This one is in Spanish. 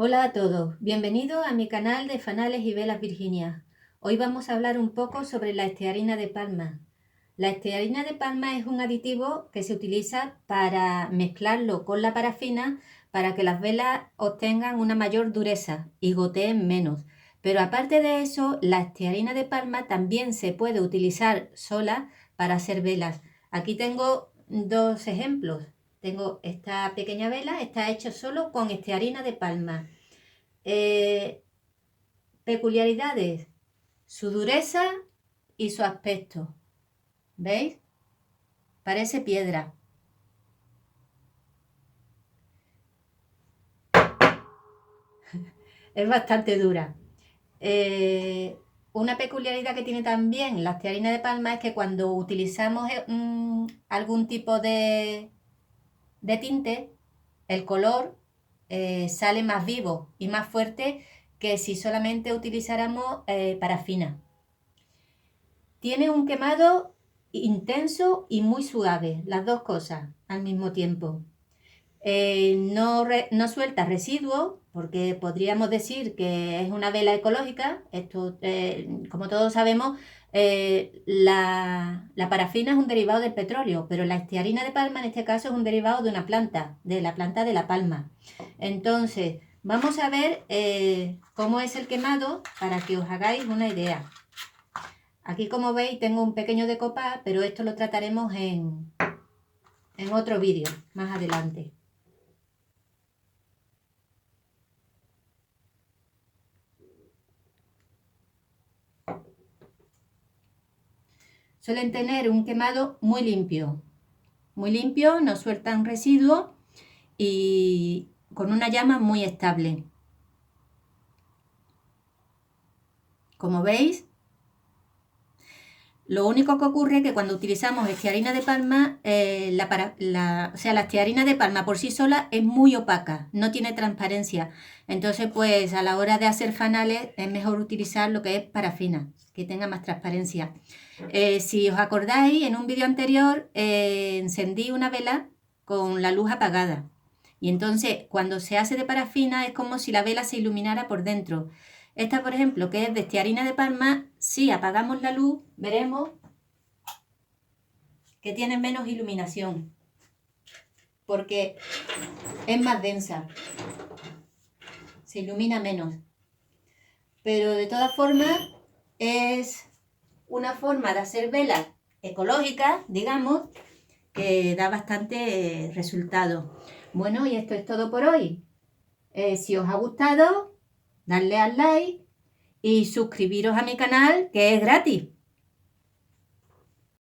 Hola a todos, bienvenidos a mi canal de Fanales y Velas Virginia. Hoy vamos a hablar un poco sobre la estearina de palma. La estearina de palma es un aditivo que se utiliza para mezclarlo con la parafina para que las velas obtengan una mayor dureza y goteen menos. Pero aparte de eso, la estearina de palma también se puede utilizar sola para hacer velas. Aquí tengo dos ejemplos. Tengo esta pequeña vela, está hecha solo con estearina de palma. Peculiaridades, su dureza y su aspecto. ¿Veis? Parece piedra. Es bastante dura. Una peculiaridad que tiene también la estearina de palma es que cuando utilizamos algún tipo de tinte, el color sale más vivo y más fuerte que si solamente utilizáramos parafina. Tiene un quemado intenso y muy suave, las dos cosas al mismo tiempo. No suelta residuos, porque podríamos decir que es una vela ecológica. Esto, como todos sabemos, la parafina es un derivado del petróleo, pero la estearina de palma en este caso es un derivado de una planta, de la planta de la palma. Entonces, vamos a ver cómo es el quemado para que os hagáis una idea. Aquí, como veis, tengo un pequeño decopás, pero esto lo trataremos en otro vídeo más adelante. Suelen tener un quemado muy limpio, no sueltan residuos y con una llama muy estable. Como veis, lo único que ocurre es que cuando utilizamos estearina de palma, la estearina de palma por sí sola es muy opaca, no tiene transparencia. Entonces, pues a la hora de hacer fanales es mejor utilizar lo que es parafina, que tenga más transparencia. Si os acordáis, en un vídeo anterior encendí una vela con la luz apagada. Y entonces, cuando se hace de parafina es como si la vela se iluminara por dentro. Esta, por ejemplo, que es de estearina de palma, si apagamos la luz, veremos que tiene menos iluminación, porque es más densa, se ilumina menos. Pero de todas formas, es una forma de hacer velas ecológicas, digamos, que da bastante resultado. Bueno, y esto es todo por hoy. Si os ha gustado, darle al like y suscribiros a mi canal, que es gratis.